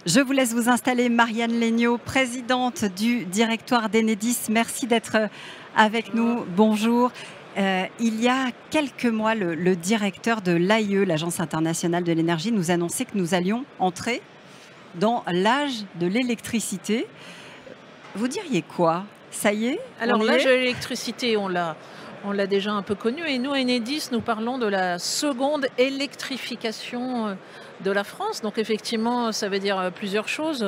Je vous laisse vous installer, Marianne Legnaud, présidente du directoire d'Enedis. Merci d'être avec nous. Bonjour. Il y a quelques mois, le directeur de l'AIE, l'Agence internationale de l'énergie, nous annonçait que nous allions entrer dans l'âge de l'électricité. Vous diriez quoi? Ça y est? Alors l'âge de l'électricité, on l'a déjà un peu connu. Et nous, Enedis, nous parlons de la seconde électrification de la France. Donc effectivement, ça veut dire plusieurs choses.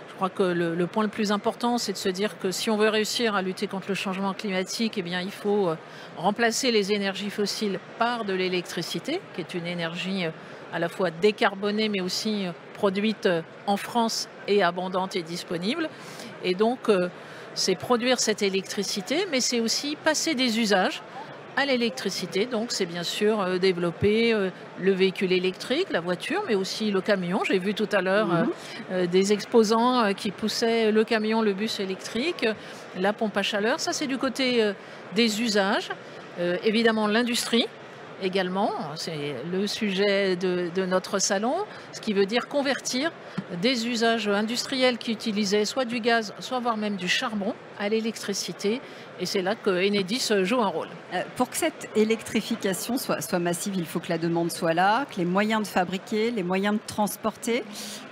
Je crois que le point le plus important, c'est de se dire que si on veut réussir à lutter contre le changement climatique, eh bien, il faut remplacer les énergies fossiles par de l'électricité, qui est une énergie à la fois décarbonée, mais aussi produite en France et abondante et disponible. Et donc, c'est produire cette électricité, mais c'est aussi passer des usages à l'électricité. Donc c'est bien sûr développer le véhicule électrique, la voiture, mais aussi le camion. J'ai vu tout à l'heure des exposants qui poussaient le camion, le bus électrique, la pompe à chaleur. Ça, c'est du côté des usages. Évidemment, l'industrie également, c'est le sujet de notre salon, ce qui veut dire convertir des usages industriels qui utilisaient soit du gaz, soit voire même du charbon à l'électricité. Et c'est là que Enedis joue un rôle. Pour que cette électrification soit massive, il faut que la demande soit là, que les moyens de fabriquer, les moyens de transporter.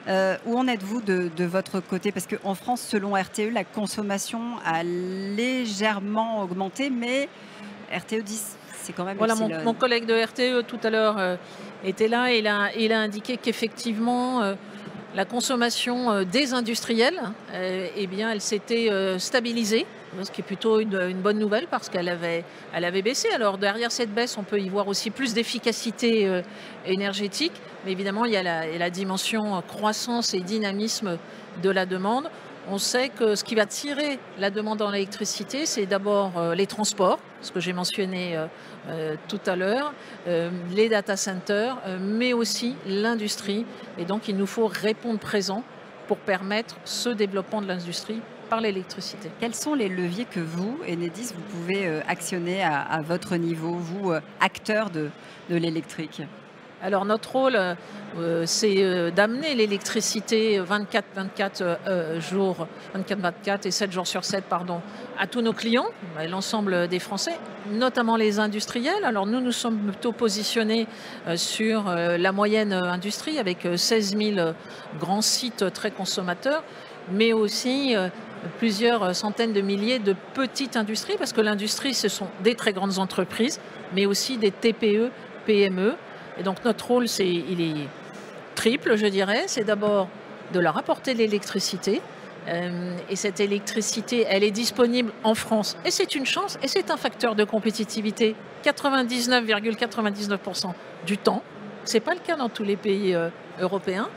Où en êtes-vous de votre côté? Parce qu'en France, selon RTE, la consommation a légèrement augmenté, mais RTE dit c'est quand même... Voilà, mon collègue de RTE tout à l'heure était là et il a indiqué qu'effectivement la consommation des industriels, eh bien, elle s'était stabilisée, ce qui est plutôt une bonne nouvelle parce qu'elle avait baissé. Alors derrière cette baisse, on peut y voir aussi plus d'efficacité énergétique, mais évidemment il y a la dimension croissance et dynamisme de la demande. On sait que ce qui va tirer la demande en électricité, c'est d'abord les transports, ce que j'ai mentionné tout à l'heure, les data centers, mais aussi l'industrie. Et donc, il nous faut répondre présent pour permettre ce développement de l'industrie par l'électricité. Quels sont les leviers que vous, Enedis, vous pouvez actionner à votre niveau, vous, acteur de l'électrique? Alors notre rôle, c'est d'amener l'électricité 24/24 jours, 24/24 et 7 jours sur 7, pardon, à tous nos clients, l'ensemble des Français, notamment les industriels. Alors nous sommes plutôt positionnés sur la moyenne industrie avec 16 000 grands sites très consommateurs, mais aussi plusieurs centaines de milliers de petites industries, parce que l'industrie, ce sont des très grandes entreprises, mais aussi des TPE, PME. Et donc notre rôle, il est triple, je dirais. C'est d'abord de leur apporter de l'électricité. Et cette électricité, elle est disponible en France. Et c'est une chance, et c'est un facteur de compétitivité. 99,99% du temps. Ce n'est pas le cas dans tous les pays européens.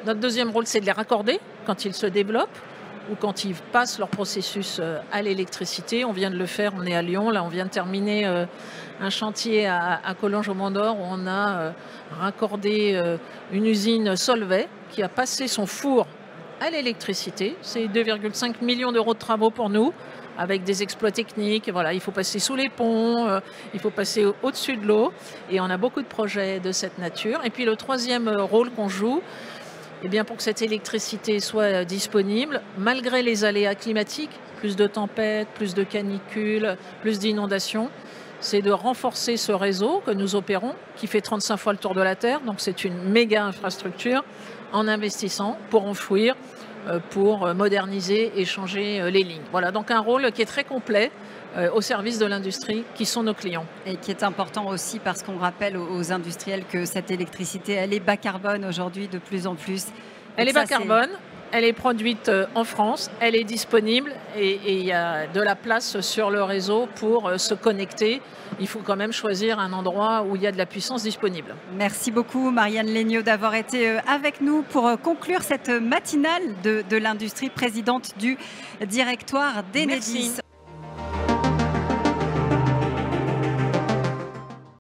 Notre deuxième rôle, c'est de les raccorder quand ils se développent ou quand ils passent leur processus à l'électricité. On vient de le faire, on est à Lyon, là on vient de terminer un chantier à Collonges au Mont-d'Or où on a raccordé une usine Solvay qui a passé son four à l'électricité. C'est 2,5 millions d'euros de travaux pour nous, avec des exploits techniques. Voilà, il faut passer sous les ponts, il faut passer au-dessus de l'eau, et on a beaucoup de projets de cette nature. Et puis le troisième rôle qu'on joue, eh bien, pour que cette électricité soit disponible, malgré les aléas climatiques, plus de tempêtes, plus de canicules, plus d'inondations, c'est de renforcer ce réseau que nous opérons, qui fait 35 fois le tour de la Terre. Donc c'est une méga infrastructure, en investissant pour enfouir, pour moderniser et changer les lignes. Voilà, donc un rôle qui est très complet au service de l'industrie, qui sont nos clients. Et qui est important aussi parce qu'on rappelle aux industriels que cette électricité, elle est bas carbone aujourd'hui de plus en plus. Elle est bas carbone, elle est produite en France, elle est disponible et il y a de la place sur le réseau pour se connecter. Il faut quand même choisir un endroit où il y a de la puissance disponible. Merci beaucoup Marianne Legnaud d'avoir été avec nous pour conclure cette matinale de l'industrie, présidente du directoire d'Enedis.